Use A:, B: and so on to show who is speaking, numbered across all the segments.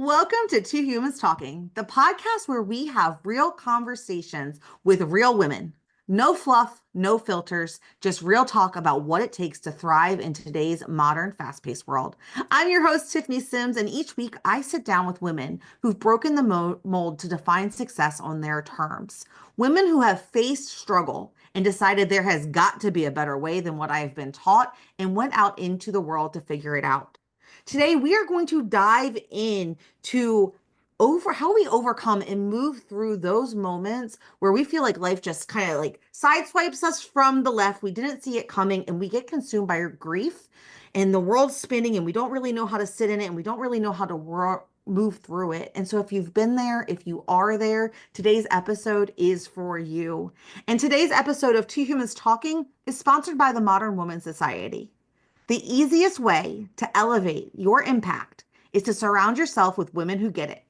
A: Welcome to Two Humans Talking, the podcast where we have real conversations with real women. No fluff, no filters, just real talk about what it takes to thrive in today's modern, fast paced world. I'm your host, Tiffany Simms, and each week I sit down with women who've broken the mold to define success on their terms. Women who have faced struggle and decided there has got to be a better way than what I have been taught and went out into the world to figure it out. Today, we are going to dive in to over how we overcome and move through those moments where we feel like life just kind of like sideswipes us from the left. We didn't see it coming and we get consumed by our grief and the world's spinning and we don't really know how to sit in it and we don't really know how to move through it. And so if you've been there, if you are there, today's episode is for you. And today's episode of Two Humans Talking is sponsored by the Modern Woman Society. The easiest way to elevate your impact is to surround yourself with women who get it.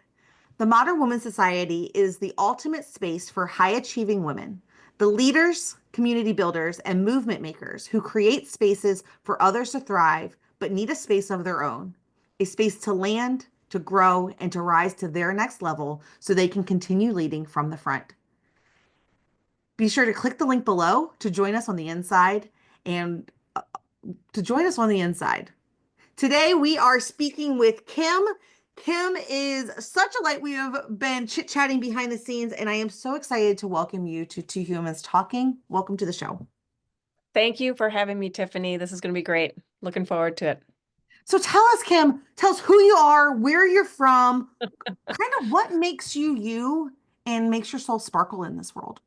A: The Modern Woman Society is the ultimate space for high achieving women, the leaders, community builders, and movement makers who create spaces for others to thrive but need a space of their own, a space to land, to grow, and to rise to their next level so they can continue leading from the front. Be sure to click the link below to join us on the inside and to join us on the inside. Today we are speaking with Kim. Kim is such a light. We have been chit-chatting behind the scenes, and I am so excited to welcome you to Two Humans Talking. Welcome to the show.
B: Thank you for having me, Tiffany. This is going to be great. Looking forward to it.
A: So tell us, Kim, tell us who you are, where you're from, kind of what makes you you and makes your soul sparkle in this world.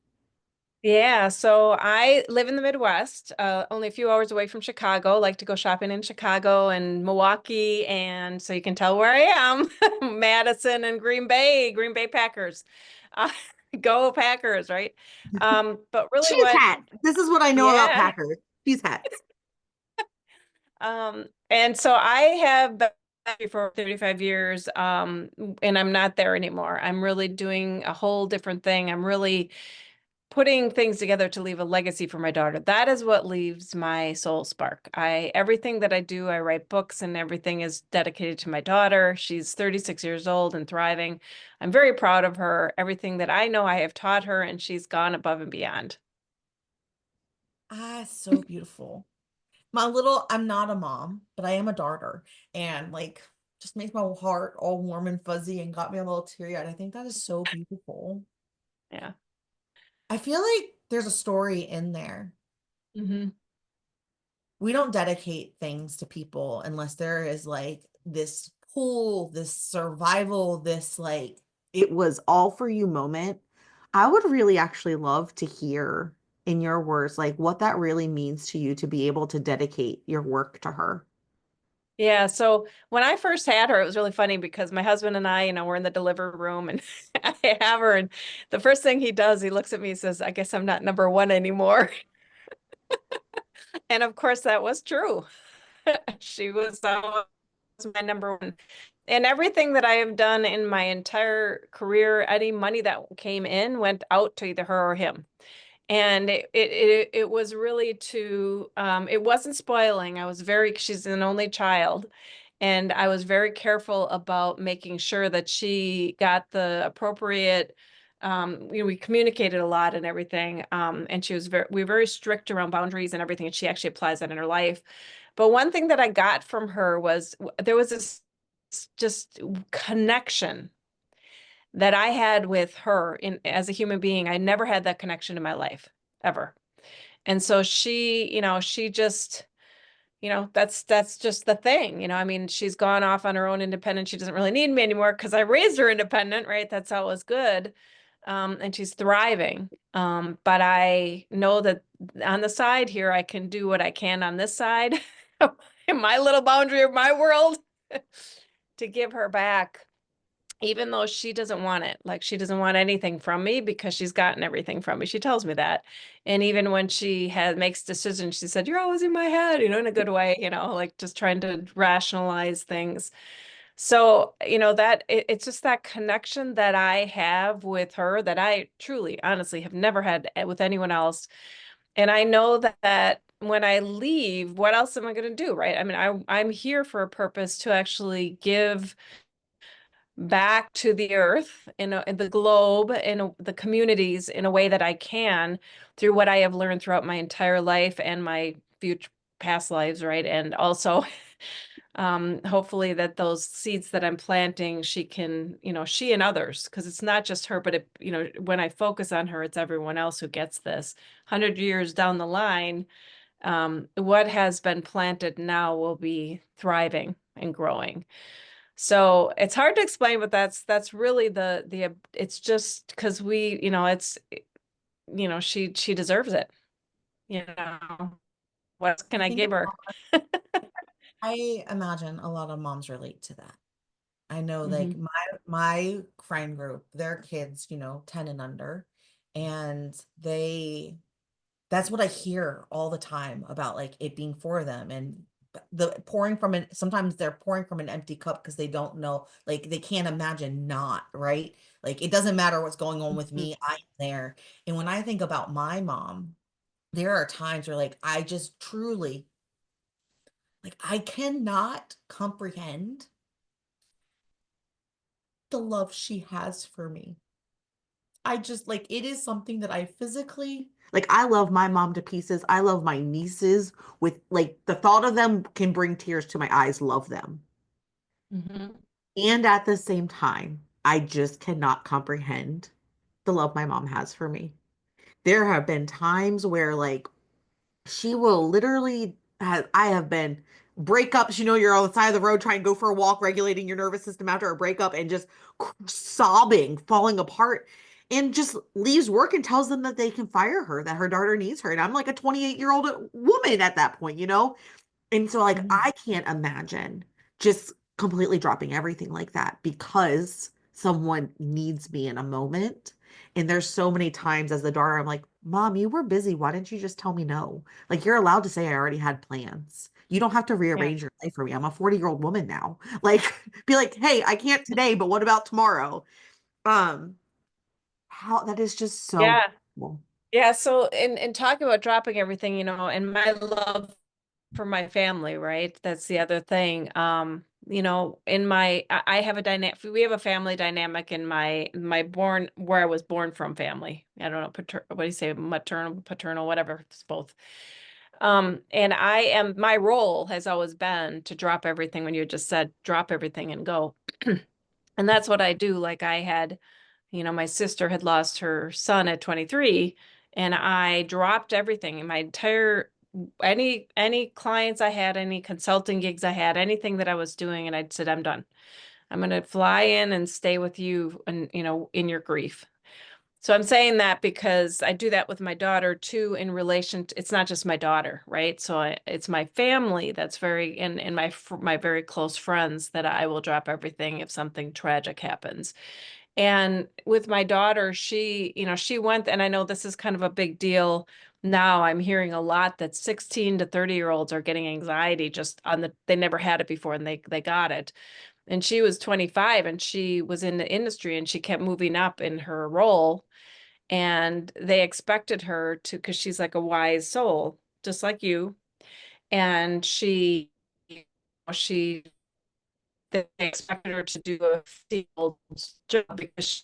B: Yeah, so I live in the Midwest, only a few hours away from Chicago. Like to go shopping in Chicago and Milwaukee, and so you can tell where I am. Madison and Green Bay Packers. Uh, Go Packers, right? But really
A: Cheese
B: what,
A: hat. This is what I know about
B: yeah.
A: Packers. Cheese hats.
B: And so I have been here for 35 years, and I'm not there anymore. I'm really doing a whole different thing. I'm really putting things together to leave a legacy for my daughter. That is what leaves my soul spark. Everything that I do, I write books and everything is dedicated to my daughter. She's 36 years old and thriving. I'm very proud of her. Everything that I know, I have taught her, and she's gone above and beyond.
A: Ah, so beautiful. I'm not a mom, but I am a daughter. And like, just makes my heart all warm and fuzzy and got me a little teary-eyed. I think that is so beautiful.
B: Yeah.
A: I feel like there's a story in there.
B: Hmm.
A: We don't dedicate things to people unless there is like this pull, this survival, this like, it was all for you moment. I would really actually love to hear in your words, like what that really means to you to be able to dedicate your work to her.
B: Yeah, so when I first had her, it was really funny because my husband and I, we're in the delivery room and I have her, and the first thing he does, he looks at me and says, I guess I'm not number one anymore. And of course, that was true. She was always my number one. And everything that I have done in my entire career, any money that came in went out to either her or him. And it was really it wasn't spoiling. She's an only child. And I was very careful about making sure that she got the appropriate, we communicated a lot and everything. And we were very strict around boundaries and everything. And she actually applies that in her life. But one thing that I got from her was there was this just connection that I had with her as a human being. I never had that connection in my life ever. And so she just, that's just the thing. I mean, she's gone off on her own independent. She doesn't really need me anymore because I raised her independent, right? That's always good. And she's thriving. But I know that on the side here, I can do what I can on this side in my little boundary of my world to give her back, even though she doesn't want it. Like, she doesn't want anything from me because she's gotten everything from me. She tells me that. And even when makes decisions, she said, you're always in my head, in a good way, like just trying to rationalize things. So, it's just that connection that I have with her that I truly, honestly have never had with anyone else. And I know that when I leave, what else am I going to do? Right. I mean, I'm here for a purpose to actually give back to the earth in the globe, the communities in a way that I can through what I have learned throughout my entire life and my future past lives, right? And also hopefully that those seeds that I'm planting, she can, she and others, because it's not just her, but when I focus on her, it's everyone else who gets this. 100 years down the line, what has been planted now will be thriving and growing. So it's hard to explain, but that's really the it's just because she deserves it. You know, what can
A: I
B: I
A: think
B: give her?
A: I imagine a lot of moms relate to that. I know like
B: Hmm.
A: my friend group, their kids, 10 and under, and that's what I hear all the time about like it being for them and sometimes they're pouring from an empty cup because they don't know, like they can't imagine not, right? Like it doesn't matter what's going on with me, I'm there. And when I think about my mom, there are times where like I just truly like I cannot comprehend the love she has for me. I just like it is something that I physically like. I love my mom to pieces. I love my nieces with like the thought of them can bring tears to my eyes, love them.
B: Hmm.
A: And at the same time, I just cannot comprehend the love my mom has for me. There have been times where like she will literally have, I have been breakups, you're on the side of the road trying to go for a walk, regulating your nervous system after a breakup and just sobbing, falling apart, and just leaves work and tells them that they can fire her, that her daughter needs her. And I'm like a 28-year-old woman at that point. And so like
B: Hmm.
A: I can't imagine just completely dropping everything like that because someone needs me in a moment. And there's so many times as the daughter, I'm like, Mom, you were busy. Why didn't you just tell me no? Like you're allowed to say I already had plans. You don't have to
B: Yeah.
A: rearrange your life for me. I'm a 40-year-old woman now. Like be like, hey, I can't today, but what about tomorrow? Um, how that is just so
B: Yeah.
A: cool.
B: Yeah. So in talking about dropping everything, and my love for my family, right? That's the other thing. I have a dynamic, we have a family dynamic in my where I was born from family. I don't know, what do you say, maternal, paternal, whatever, it's both. And my role has always been to drop everything when you just said drop everything and go. And that's what I do. Like my sister had lost her son at 23, and I dropped everything. My entire any clients I had, any consulting gigs I had, anything that I was doing, and I said, I'm done. I'm going to fly in and stay with you and in your grief. So I'm saying that because I do that with my daughter too, in relation to, it's not just my daughter, right? So it's my family that's and my very close friends that I will drop everything if something tragic happens. And with my daughter, she went, and I know this is kind of a big deal now. I'm hearing a lot that 16 to 30-year-olds are getting anxiety just they never had it before and they got it. And she was 25 and she was in the industry and she kept moving up in her role. And they expected her to, because she's like a wise soul, just like you. And she they expected her to do a field job because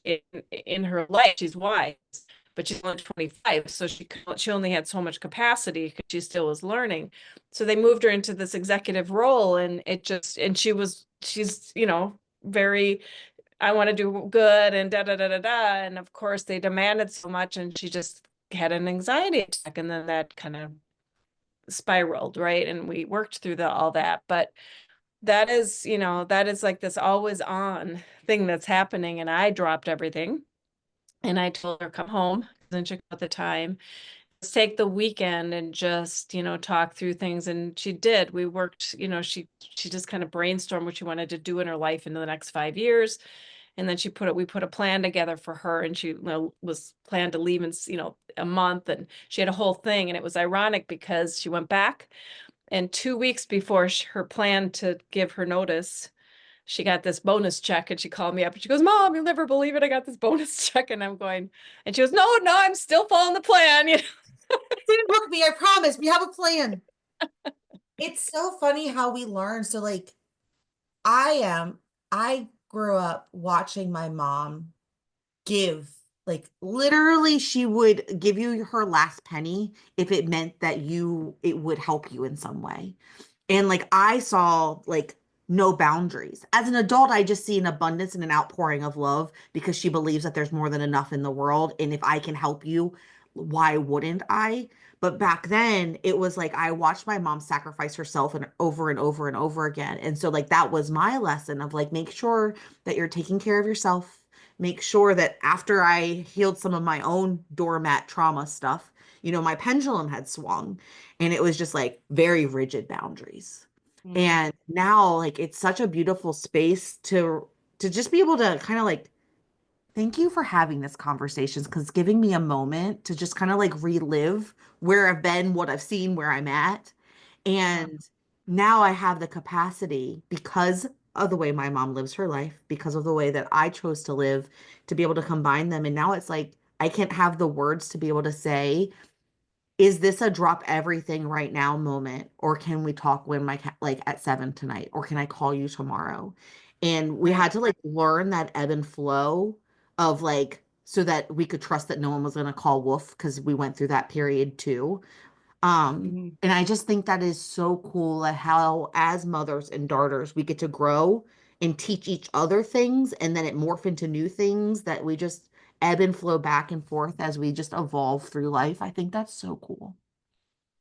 B: in her life she's wise, but she's only 25, so she only had so much capacity because she still was learning. So they moved her into this executive role, and she's very, I want to do good and da da da da da, and of course they demanded so much, and she just had an anxiety attack, and then that kind of spiraled, right? And we worked through all that, but that is like this always on thing that's happening. And I dropped everything and I told her, come home. Then she got the time. Let's take the weekend and just, talk through things. And she did. We worked, she just kind of brainstormed what she wanted to do in her life in the next 5 years. And then we put a plan together for her, and she was planned to leave in, a month, and she had a whole thing. And it was ironic because she went back, and 2 weeks before her plan to give her notice, she got this bonus check, and she called me up and she goes, Mom, you'll never believe it. I got this bonus check. And I'm going, and she goes, No, no, I'm still following the plan.
A: Didn't book me, I promise. We have a plan. It's so funny how we learn. So like I am, I grew up watching my mom give, like literally she would give you her last penny if it meant that it would help you in some way. And like I saw like no boundaries. As an adult, I just see an abundance and an outpouring of love because she believes that there's more than enough in the world. And if I can help you, why wouldn't I? But back then, it was like I watched my mom sacrifice herself and over and over and over again. And so like that was my lesson of like make sure that you're taking care of yourself. Make sure that after I healed some of my own doormat trauma stuff, my pendulum had swung and it was just like very rigid boundaries.
B: Mm.
A: And now like it's such a beautiful space to just be able to kind of like thank you for having this conversation because it's giving me a moment to just kind of like relive where I've been, what I've seen, where I'm at.
B: Yeah.
A: And now I have the capacity because of the way my mom lives her life, because of the way that I chose to live, to be able to combine them. And now it's like I can't have the words to be able to say, is this a drop everything right now moment? Or can we talk when like at 7 tonight? Or can I call you tomorrow? And we
B: Right.
A: had to like learn that ebb and flow of like, so that we could trust that no one was going to call wolf because we went through that period too.
B: Mhm.
A: And I just think that is so cool at how, as mothers and daughters, we get to grow and teach each other things, and then it morph into new things that we just ebb and flow back and forth as we just evolve through life. I think that's so cool.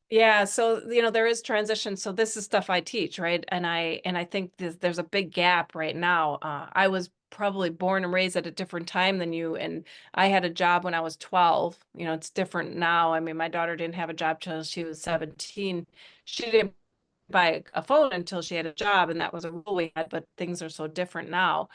B: Yeah, so there is transition. So this is stuff I teach, right? And I think there's a big gap right now. I was probably born and raised at a different time than you, and I had a job when I was 12. It's different now. I mean, my daughter didn't have a job till she was 17. She didn't buy a phone until she had a job, and that was a rule we had, but things are so different now.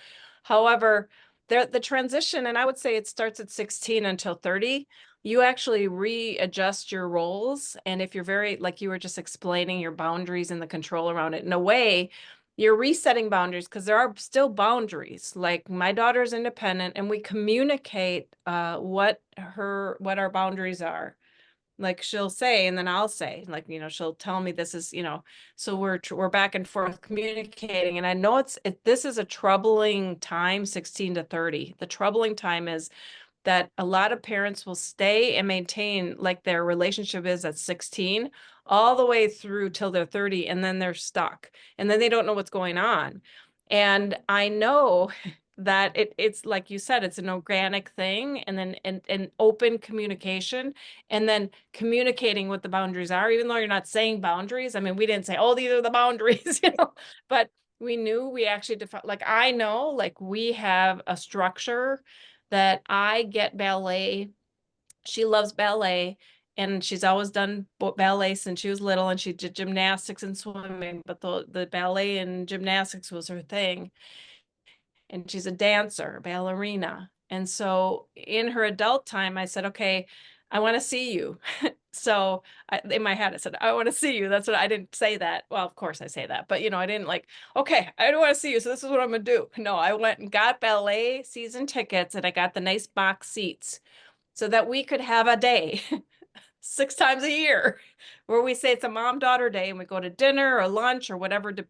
B: However, the transition, and I would say it starts at 16 until 30, you actually readjust your roles. And if you're very, like you were just explaining, your boundaries and the control around it, in a way, you're resetting boundaries because there are still boundaries. Like my daughter's independent and we communicate what our boundaries are. Like she'll say, and then I'll say, like, she'll tell me this is, so we're back and forth communicating. And I know this is a troubling time, 16 to 30. The troubling time is that a lot of parents will stay and maintain like their relationship is at 16 all the way through till they're 30, and then they're stuck and then they don't know what's going on. And I know that it's like you said, it's an organic thing, and then and open communication, and then communicating what the boundaries are, even though you're not saying boundaries. I mean, we didn't say, oh, these are the boundaries, but we knew, we actually defined, like I know, like we have a structure that I get ballet. She loves ballet, and she's always done ballet since she was little, and she did gymnastics and swimming, but the ballet and gymnastics was her thing. And she's a dancer, ballerina. And so in her adult time, I said, okay, I want to see you. So in my head, I said, I want to see you. That's what I didn't say that. Well, of course I say that, but I didn't like, okay, I don't want to see you. So this is what I'm going to do. No, I went and got ballet season tickets, and I got the nice box seats so that we could have a day 6 times a year where we say it's a mom-daughter day, and we go to dinner or lunch or whatever to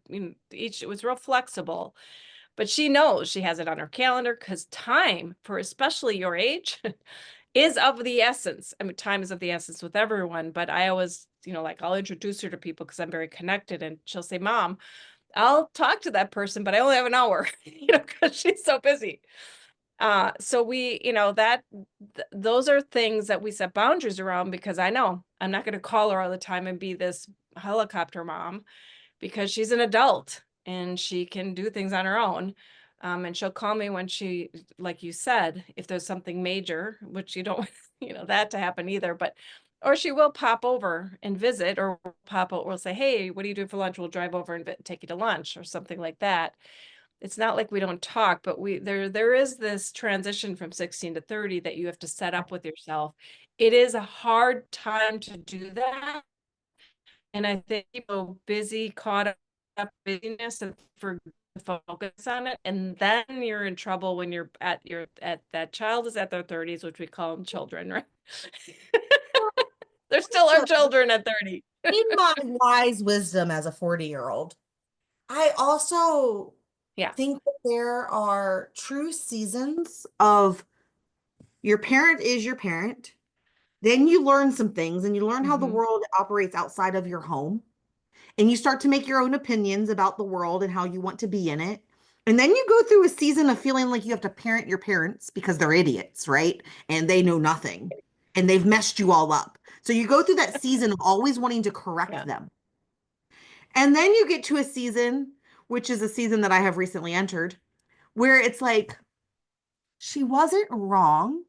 B: each. It was real flexible. But she knows she has it on her calendar because time, for especially your age, is of the essence. I mean, time is of the essence with everyone, but I always, like I'll introduce her to people because I'm very connected, and she'll say, Mom, I'll talk to that person, but I only have an hour, because she's so busy. So we, those are things that we set boundaries around, because I know I'm not going to call her all the time and be this helicopter mom, because she's an adult and she can do things on her own. And she'll call me when she, like you said, if there's something major, which you don't, that to happen either, but, or she will pop over and visit, or pop out, we'll say, hey, what are you doing for lunch? We'll drive over and take you to lunch or something like that. It's not like we don't talk, but there is this transition from 16 to 30 that you have to set up with yourself. It is a hard time to do that. And I think people busy, caught up busyness, and for focus on it. And then you're in trouble when you're at that child is at their 30s, which we call them children, right? They're still our children at 30.
A: In my wise wisdom as a 40-year-old, I also
B: Yeah.
A: think that there are true seasons of your parent is your parent. Then you learn some things and you learn how the
B: Hmm.
A: world operates outside of your home. And you start to make your own opinions about the world and how you want to be in it. And then you go through a season of feeling like you have to parent your parents because they're idiots, right? And they know nothing and they've messed you all up. So you go through that season of always wanting to correct
B: Yeah.
A: them. And then you get to a season, which is a season that I have recently entered, where it's like, she wasn't wrong.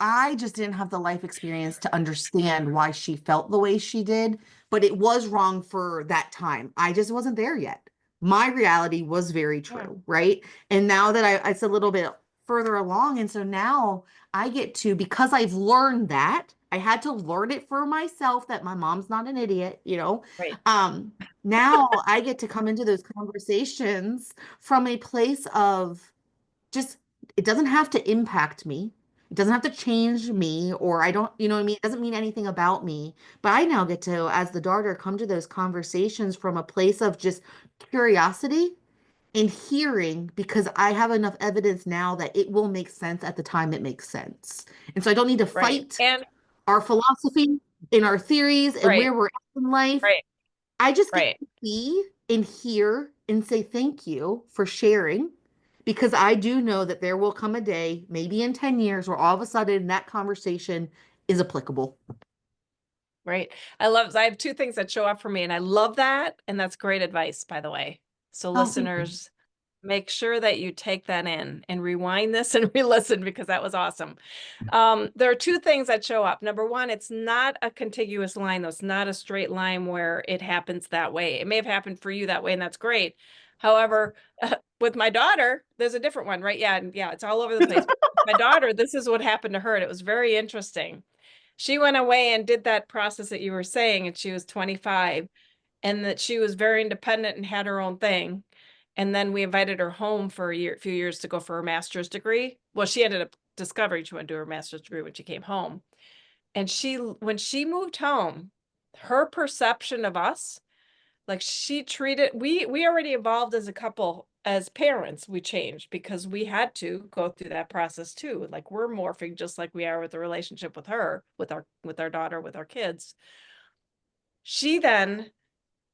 A: I just didn't have the life experience to understand why she felt the way she did, but it was wrong for that time. I just wasn't there yet. My reality was very
B: Yeah.
A: true, right? And now that it's a little bit further along, and so now I get to, because I've learned that, I had to learn it for myself that my mom's not an idiot, you know.
B: Right.
A: Um, Now I get to come into those conversations from a place of just, it doesn't have to impact me. It doesn't have to change me, or I don't, you know what I mean? It doesn't mean anything about me. But I now get to, as the daughter, come to those conversations from a place of just curiosity and hearing because I have enough evidence now that it will make sense at the time it makes sense. And so I don't need to
B: Right.
A: fight
B: And
A: our philosophy and our theories and
B: right.
A: where we're at in life.
B: Right.
A: I just get
B: Right.
A: to see and hear and say thank you for sharing because I do know that there will come a day, maybe in 10 years, where all of a sudden that conversation is applicable.
B: Right. I have two things that show up for me, and I love that. And that's great advice, by the way. So,
A: Oh, thank you.
B: listeners, make sure that you take that in and rewind this and re-listen because that was awesome. There are two things that show up. Number one, it's not a contiguous line, though. It's not a straight line where it happens that way. It may have happened for you that way, and that's great. However, with my daughter, there's a different one, right? Yeah, and yeah, it's all over the place. My daughter, this is what happened to her, and it was very interesting. She went away and did that process that you were saying, and she was 25, and that she was very independent and had her own thing. And then we invited her home for few years to go for her master's degree. Well, she ended up discovering she wanted to do her master's degree when she came home. And when she moved home, her perception of us, like she treated, we already evolved as a couple, as parents, we changed because we had to go through that process too. Like we're morphing just like we are with the relationship with her, with our daughter, with our kids. She then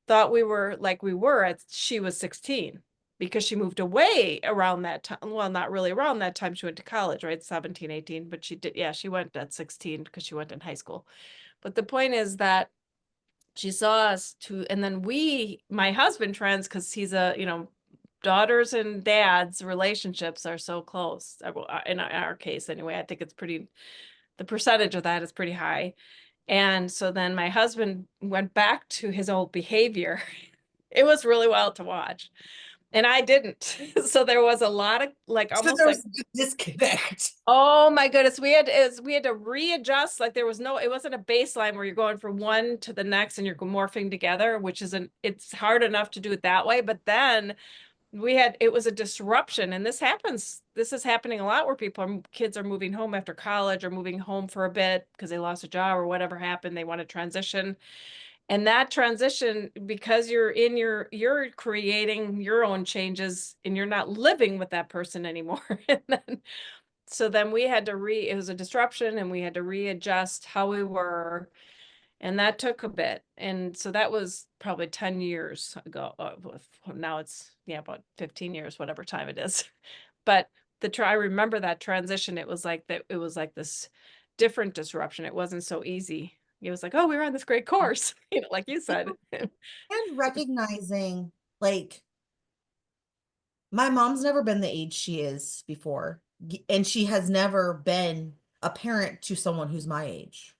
B: thought we were like we were at she was 16 because she moved away around that time. Well, not really around that time. She went to college, right? 17, 18, but she did, yeah, she went at 16 because she went in high school. But the point is that she saw us to, and then my husband trends, because he's daughters and dads relationships are so close. In our case anyway, I think the percentage of that is pretty high. And so then my husband went back to his old behavior. It was really wild to watch. And I didn't. So there was a lot of like
A: So
B: almost like,
A: there's a disconnect.
B: oh my goodness, we had to readjust. Like there was it wasn't a baseline where you're going from one to the next and you're morphing together, which it's hard enough to do it that way. But then it was a disruption, and this is happening a lot where kids are moving home after college or moving home for a bit because they lost a job or whatever happened, they want to transition. And that transition, because you're creating your own changes and you're not living with that person anymore. And then we had to it was a disruption and we had to readjust how we were. And that took a bit. And so that was probably 10 years ago. Now it's, yeah, about 15 years, whatever time it is. But I remember that transition. It was like that. It was like this different disruption. It wasn't so easy. It was like, oh, we were on this great course, like you said.
A: And recognizing, like, my mom's never been the age she is before, and she has never been a parent to someone who's my age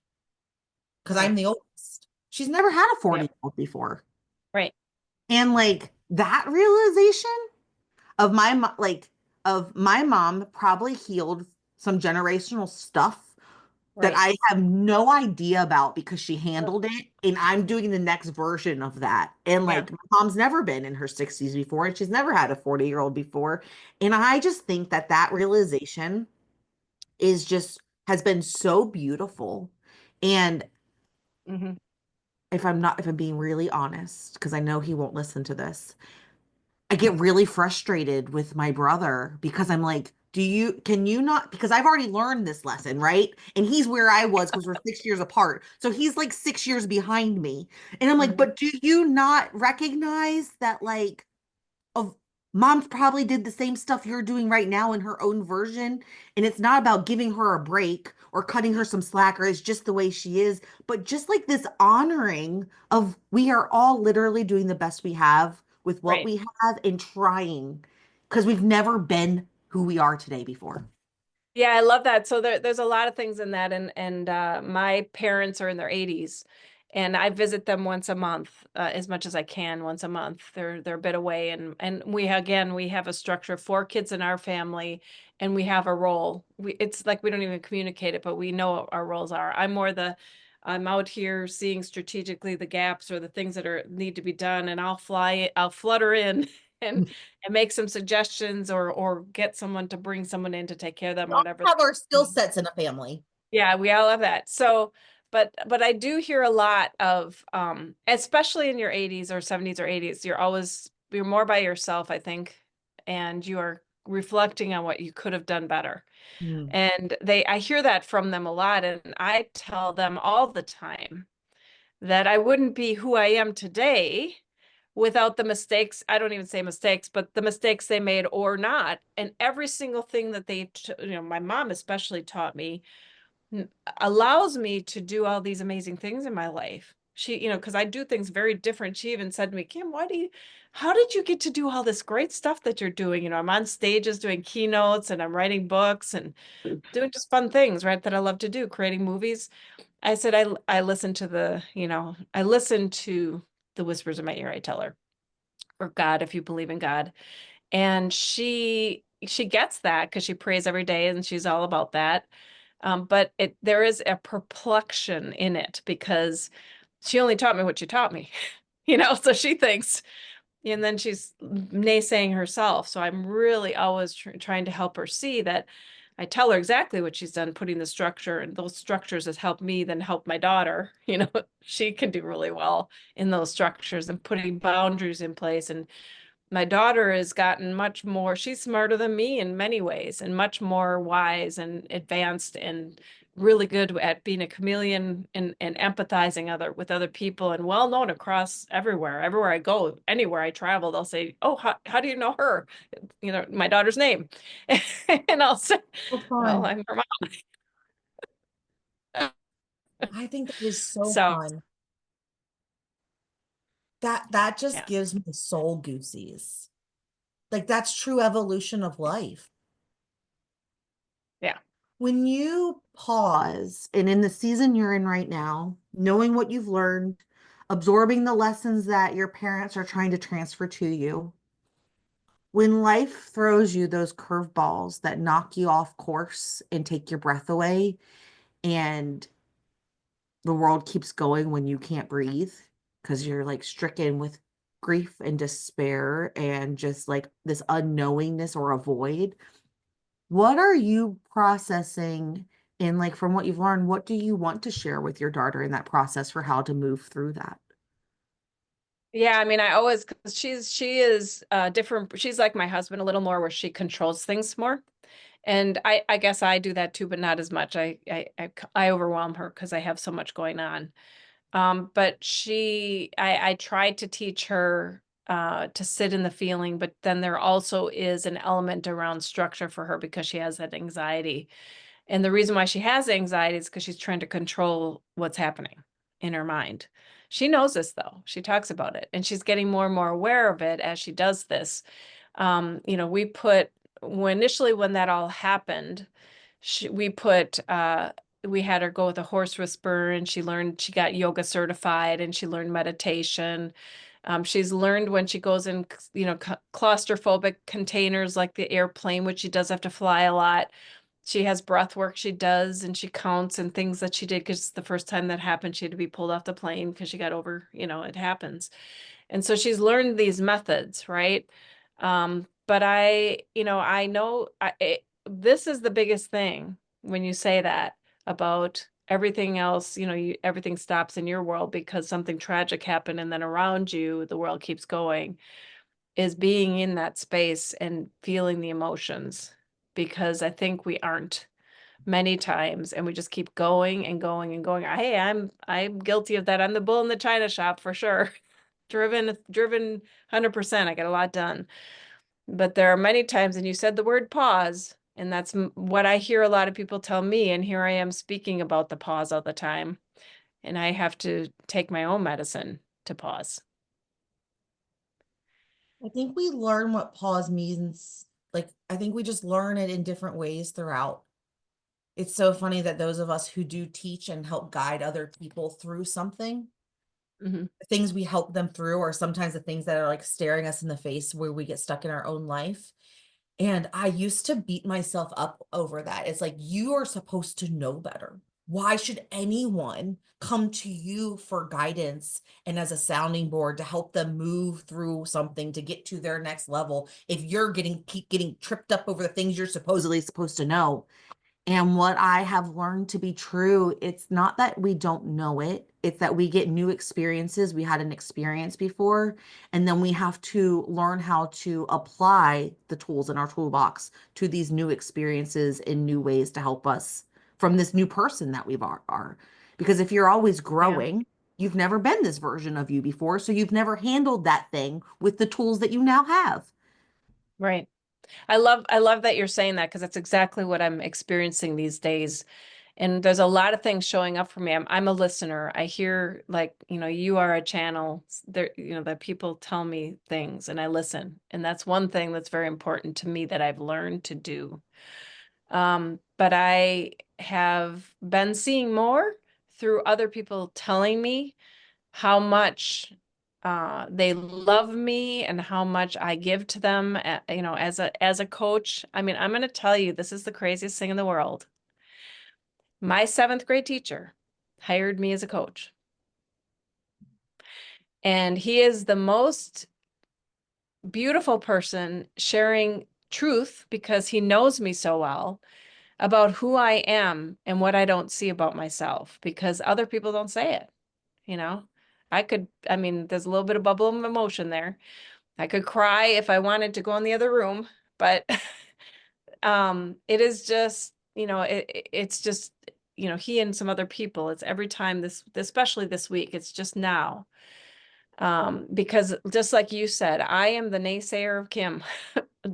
A: because I'm
B: Right.
A: the oldest. She's never had a
B: Yep.
A: 40-year-old before.
B: Right.
A: And like that realization of my mom probably healed some generational stuff that
B: Right.
A: I have no idea about because she handled it. And I'm doing the next version of that. And
B: Yeah.
A: like, my mom's never been in her 60s before, and she's never had a 40-year-old before. And I just think that that realization has been so beautiful. And
B: Hmm.
A: if I'm being really honest, because I know he won't listen to this, I get really frustrated with my brother because I'm like, can you not? Because I've already learned this lesson, right? And he's where I was because we're 6 years apart. So he's like 6 years behind me. And I'm like,
B: Mhm.
A: but do you not recognize that, like, of mom probably did the same stuff you're doing right now in her own version, and it's not about giving her a break or cutting her some slack, or it's just the way she is, but just like this honoring of we are all literally doing the best we have with what
B: Right.
A: we have and trying because we've never been who we are today before.
B: Yeah, I love that. So there's a lot of things in that, and my parents are in their 80s, and I visit them once a month, as much as I can once a month. They're a bit away, and we again we have a structure, 4 kids in our family, and we have a role. It's like we don't even communicate it, but we know what our roles are. I'm out here seeing strategically the gaps or the things that are need to be done, and I'll flutter in and and make some suggestions or get someone to bring someone in to take care of them,
A: We all
B: whatever.
A: have our skill sets in a family.
B: Yeah, we all have that. So, but I do hear a lot of, especially in your 80s or 70s or 80s, you're more by yourself, I think, and you are reflecting on what you could have done better.
A: Hmm.
B: And I hear that from them a lot, and I tell them all the time that I wouldn't be who I am today without the mistakes. I don't even say mistakes, but the mistakes they made or not. And every single thing that my mom especially taught me allows me to do all these amazing things in my life. Because I do things very different. She even said to me, Kim, how did you get to do all this great stuff that you're doing? I'm on stages doing keynotes and I'm writing books and doing just fun things, right? That I love to do, creating movies. I said, I listen to I listen to the whispers in my ear, I tell her, or God, if you believe in God. And she gets that because she prays every day and she's all about that. But there is a perplexion in it because she only taught me what she taught me, so she thinks, and then she's naysaying herself. So I'm really always trying to help her see that I tell her exactly what she's done, putting the structure, and those structures has helped me, then help my daughter. She can do really well in those structures and putting boundaries in place. And my daughter has gotten much more, she's smarter than me in many ways and much more wise and advanced and really good at being a chameleon and empathizing with other people and well known across everywhere I go, anywhere I travel, they'll say, oh, how do you know her, my daughter's name. And I'll say,
A: So
B: well,
A: fun.
B: I'm her mom.
A: I think that is so
B: So
A: fun. That just
B: yeah,
A: gives me soul goosies. Like that's true evolution of life.
B: yeah.
A: When you pause and in the season you're in right now, knowing what you've learned, absorbing the lessons that your parents are trying to transfer to you, when life throws you those curveballs that knock you off course and take your breath away, and the world keeps going when you can't breathe because you're like stricken with grief and despair and just like this unknowingness or a void. What are you processing? And like from what you've learned, what do you want to share with your daughter in that process for how to move through that?
B: Yeah, I mean, I always, 'cause she is different. She's like my husband a little more where she controls things more. And I guess I do that too, but not as much. I overwhelm her because I have so much going on. But I tried to teach her to sit in the feeling, but then there also is an element around structure for her because she has that anxiety. And the reason why she has anxiety is because she's trying to control what's happening in her mind. She knows this though. She talks about it and she's getting more and more aware of it as she does this. When that all happened, we put, we had her go with a horse whisperer and she got yoga certified and she learned meditation. She's learned when she goes in, claustrophobic containers like the airplane, which she does have to fly a lot. She has breath work she does and she counts and things that she did because the first time that happened, she had to be pulled off the plane because she got over, it happens. And so she's learned these methods, right? But I know this is the biggest thing when you say that about everything else, everything stops in your world because something tragic happened and then around you, the world keeps going. is being in that space and feeling the emotions, because I think we aren't many times, and we just keep going and going and going. Hey, I'm guilty of that. I'm the bull in the china shop for sure. Driven 100%. I get a lot done. But there are many times, and you said the word pause, and that's what I hear a lot of people tell me, and here I am speaking about the pause all the time, and I have to take my own medicine to pause.
A: I think we learn what pause means. Like, I think we just learn it in different ways throughout. It's so funny that those of us who do teach and help guide other people through something,
B: Mhm.
A: the things we help them through are sometimes the things that are like staring us in the face where we get stuck in our own life. And I used to beat myself up over that. It's like, you are supposed to know better. Why should anyone come to you for guidance and as a sounding board to help them move through something to get to their next level if you're keep getting tripped up over the things you're supposedly supposed to know? And what I have learned to be true, it's not that we don't know it, it's that we get new experiences. We had an experience before, and then we have to learn how to apply the tools in our toolbox to these new experiences in new ways to help us from this new person that we are. Because if you're always
B: Yeah,
A: growing, you've never been this version of you before, so you've never handled that thing with the tools that you now have.
B: right. I love that you're saying that, because that's exactly what I'm experiencing these days. And there's a lot of things showing up for me. I'm a listener. I hear, like, you are a channel there, that people tell me things and I listen. And that's one thing that's very important to me that I've learned to do. But I have been seeing more through other people telling me how much they love me and how much I give to them, as a coach. I mean, I'm going to tell you, this is the craziest thing in the world. My seventh grade teacher hired me as a coach, and he is the most beautiful person sharing truth, because he knows me so well, about who I am and what I don't see about myself, because other people don't say it, you know. I mean, there's a little bit of bubble of emotion there. I could cry if I wanted to go in the other room, but it is just, it's just, he and some other people, it's every time especially this week, it's just now. Because just like you said, I am the naysayer of Kim.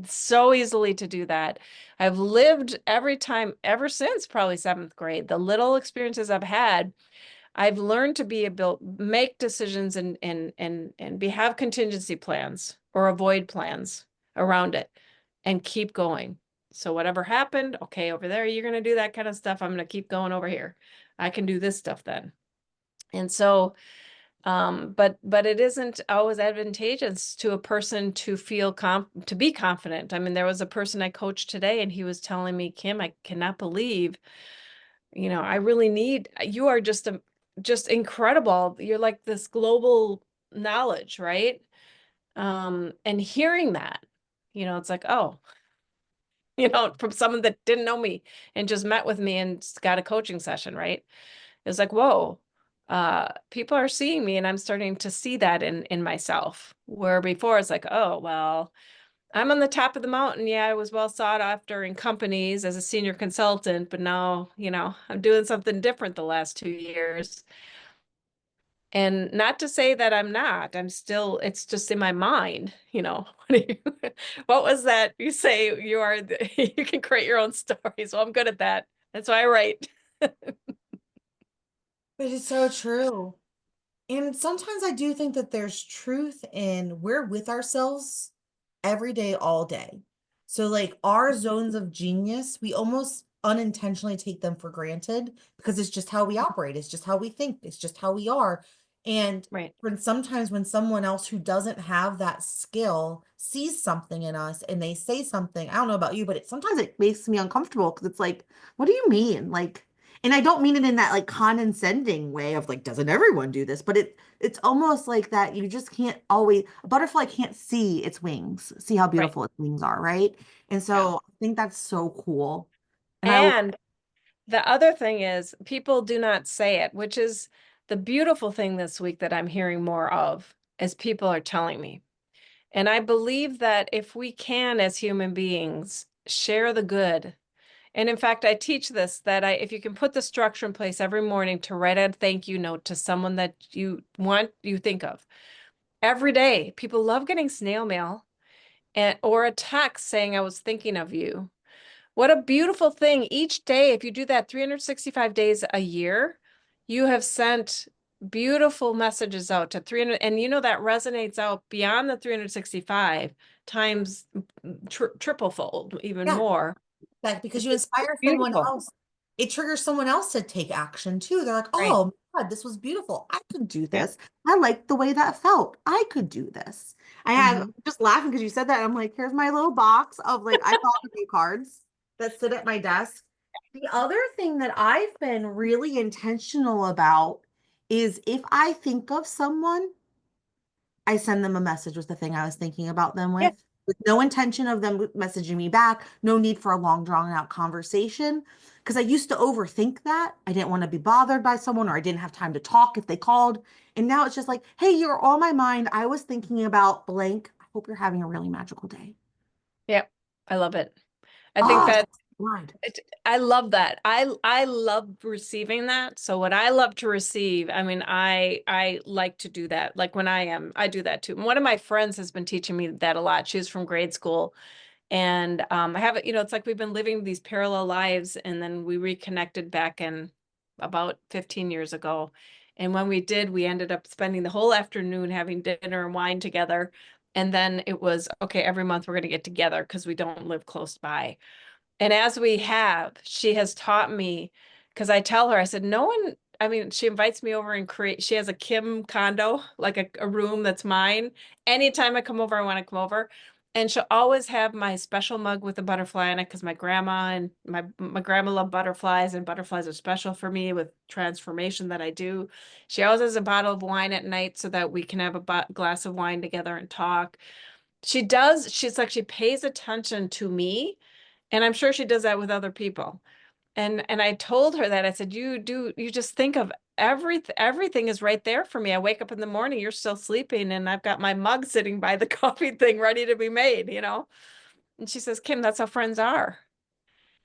B: So easily to do that. I've lived every time, ever since probably seventh grade, the little experiences I've had, I've learned to be able make decisions and have contingency plans or avoid plans around it and keep going. So whatever happened, okay, over there, you're going to do that kind of stuff. I'm going to keep going over here. I can do this stuff then. And so, but it isn't always advantageous to a person to feel to be confident. I mean, there was a person I coached today, and he was telling me, Kim, I cannot believe, I really need, you are just incredible. You're like this global knowledge, right? And hearing that, it's like, oh, from someone that didn't know me and just met with me and got a coaching session, right? It's like, whoa, people are seeing me, and I'm starting to see that in myself. Where before it's like, oh, well, I'm on the top of the mountain. Yeah, I was well sought after in companies as a senior consultant, but now, I'm doing something different the last 2 years. And not to say that I'm not, I'm still, it's just in my mind, what was that? You say you can create your own stories. Well, I'm good at that. That's why I write.
A: But it's so true. And sometimes I do think that there's truth in we're with ourselves every day, all day. So, like our zones of genius, we almost unintentionally take them for granted because it's just how we operate. It's just how we think. It's just how we are. And
B: Right,
A: sometimes when someone else who doesn't have that skill sees something in us and they say something, I don't know about you, but sometimes it makes me uncomfortable because it's like, what do you mean? Like, and I don't mean it in that like condescending way of like, doesn't everyone do this? But it's almost like that you just can't always, a butterfly can't see its wings, see how
B: right.
A: beautiful its wings are, right? And
B: Yeah.
A: so I think that's so cool. And I love
B: And the other thing is, people do not say it, which is the beautiful thing this week that I'm hearing more of, is people are telling me. And I believe that if we can, as human beings, share the good. And in fact, I teach this that if you can put the structure in place every morning to write a thank you note to someone that you think of every day. People love getting snail mail or a text saying, I was thinking of you. What a beautiful thing. Each day, if you do that 365 days a year, you have sent beautiful messages out to 300, and that resonates out beyond the 365 times triple fold, even
A: Yeah.
B: more.
A: That because
B: It's
A: you
B: just
A: inspire someone
B: beautiful.
A: else, it triggers someone else to take action too. They're like,
B: Right.
A: oh my God, this was beautiful. I could do
B: Yeah.
A: this. I like the way that felt. I could do this. I have
B: Hmm.
A: just laughing because you said that. I'm like, here's my little box of like iPhone cards that sit at my desk. The other thing that I've been really intentional about is if I think of someone, I send them a message with the thing I was thinking about them
B: Yeah.
A: with no intention of them messaging me back, no need for a long drawn out conversation. Because I used to overthink that. I didn't want to be bothered by someone or I didn't have time to talk if they called. And now it's just like, hey, you're on my mind. I was thinking about blank. I hope you're having a really magical day.
B: Yeah. I love it. I think
A: Oh,
B: that
A: God.
B: I love that. I love receiving that. So what I love to receive, I mean, I like to do that. Like when I do that too. And one of my friends has been teaching me that a lot. She was from grade school. And I have it, it's like we've been living these parallel lives and then we reconnected back in about 15 years ago. And when we did, we ended up spending the whole afternoon having dinner and wine together. And then it was, okay, every month we're going to get together because we don't live close by. And as we have, she has taught me, because I tell her, I said, no one, I mean, she invites me over and she has a Kim condo, like a room that's mine. Anytime I come over, I want to come over. And she'll always have my special mug with a butterfly in it because my grandma and my grandma love butterflies and butterflies are special for me with transformation that I do. She always has a bottle of wine at night so that we can have a glass of wine together and talk. She's like, she pays attention to me and I'm sure she does that with other people. And I told her that I said, you just think of everything is right there for me. I wake up in the morning, you're still sleeping, and I've got my mug sitting by the coffee thing ready to be made. And she says, Kim, that's how friends are.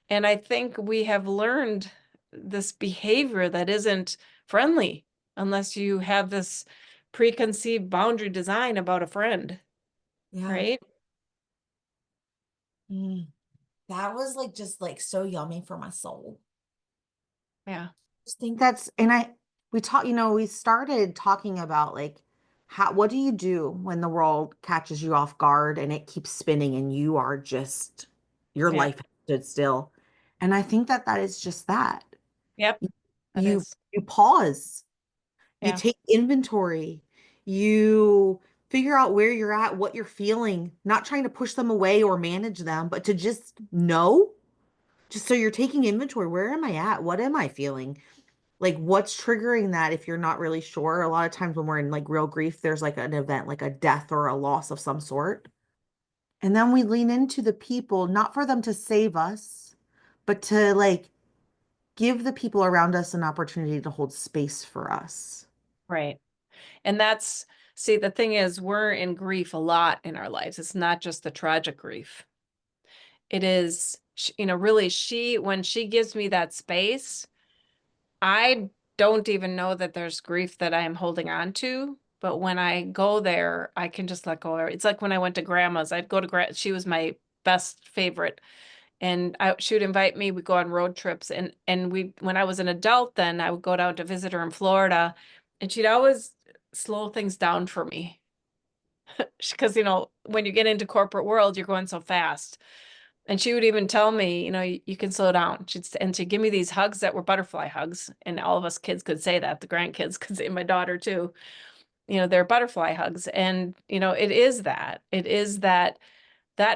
B: And I think we have learned this behavior that isn't friendly unless you have this preconceived boundary design about a friend,
A: Yeah.
B: right?
A: Mm. That was like just like so yummy for my soul.
B: Yeah.
A: Just think that's and we talk, we started talking about like what do you do when the world catches you off guard and it keeps spinning and you are just your
B: Yeah.
A: life has stood still. And I think that that is just that.
B: Yep.
A: You
B: That
A: you
B: is.
A: you pause, you
B: Yeah.
A: take inventory, you figure out where you're at, what you're feeling, not trying to push them away or manage them, but to just know, just so you're taking inventory. Where am I at? What am I feeling? Like what's triggering that if you're not really sure. A lot of times when we're in like real grief, there's like an event, like a death or a loss of some sort. And then we lean into the people, not for them to save us, but to like give the people around us an opportunity to hold space for us.
B: Right. And see, the thing is, we're in grief a lot in our lives. It's not just the tragic grief. It is, really, when she gives me that space, I don't even know that there's grief that I am holding on to. But when I go there, I can just let go. It's like when I went to grandma's, I'd go to she was my best favorite. And she would invite me, we'd go on road trips. And when I was an adult, then I would go down to visit her in Florida. And she'd always slow things down for me because when you get into corporate world you're going so fast, and she would even tell me, you can slow down. She'd give me these hugs that were butterfly hugs, and all of us kids could say that, the grandkids could say, my daughter too, they're butterfly hugs. And it is that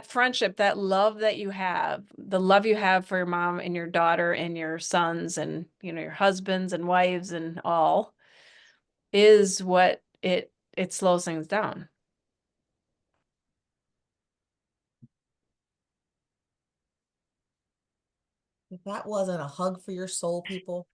B: friendship, that love that you have, the love you have for your mom and your daughter and your sons and your husbands and wives and all, is what it slows things down.
A: If that wasn't a hug for your soul, people,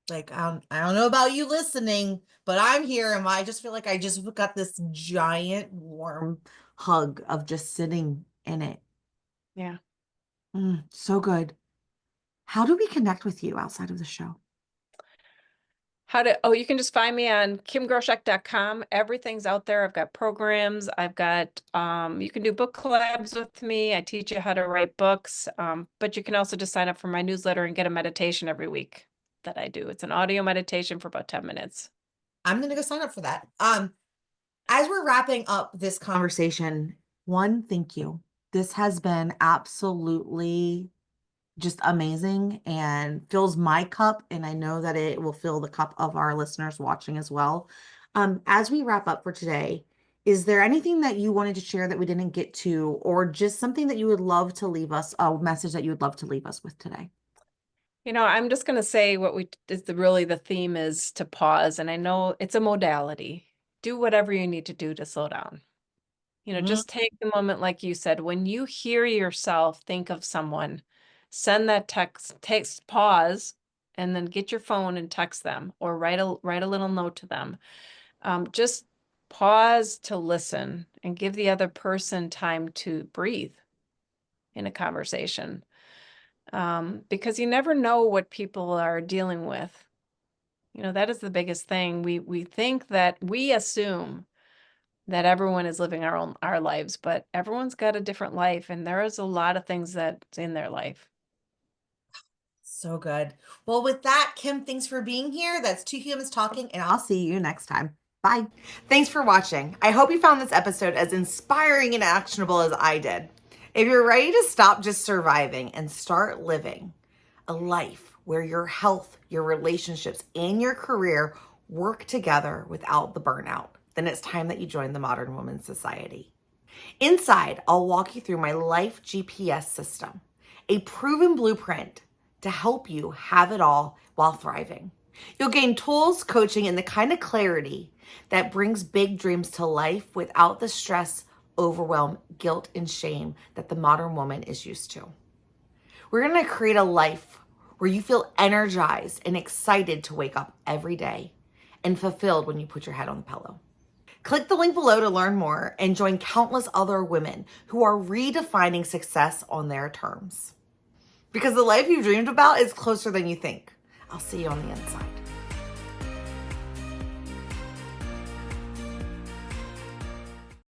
A: Like, I don't know about you listening, but I'm here and I just feel like I just got this giant warm hug of just sitting in it.
B: Yeah.
A: So good. How do we connect with you outside of the show?
B: You can just find me on kimgroshek.com. Everything's out there. I've got programs. I've got, you can do book collabs with me. I teach you how to write books. But you can also just sign up for my newsletter and get a meditation every week that I do. It's an audio meditation for about 10 minutes.
A: I'm gonna go sign up for that. As we're wrapping up this conversation, one, thank you. This has been absolutely just amazing and fills my cup, and I know that it will fill the cup of our listeners watching as well. As we wrap up for today, is there anything that you wanted to share that we didn't get to, or just something that you would love to leave us, a message that you would love to leave us with today?
B: I'm just going to say really the theme is to pause. And I know it's a modality. Do whatever you need to do to slow down.
A: Mhm.
B: Just take the moment, like you said, when you hear yourself think of someone, send that text, pause, and then get your phone and text them or write a little note to them. Just pause to listen and give the other person time to breathe in a conversation. Because you never know what people are dealing with. That is the biggest thing. We think that we assume that everyone is living our lives, but everyone's got a different life, and there is a lot of things that's in their life.
A: So good. Well, with that, Kim, thanks for being here. That's Two Humans Talking, and I'll see you next time. Bye. Thanks for watching. I hope you found this episode as inspiring and actionable as I did. If you're ready to stop just surviving and start living a life where your health, your relationships, and your career work together without the burnout, then it's time that you join the Modern Woman Society. Inside, I'll walk you through my life GPS system, a proven blueprint to help you have it all while thriving. You'll gain tools, coaching, and the kind of clarity that brings big dreams to life without the stress, overwhelm, guilt, and shame that the modern woman is used to. We're going to create a life where you feel energized and excited to wake up every day and fulfilled when you put your head on the pillow. Click the link below to learn more and join countless other women who are redefining success on their terms. Because the life you've dreamed about is closer than you think. I'll see you on the inside.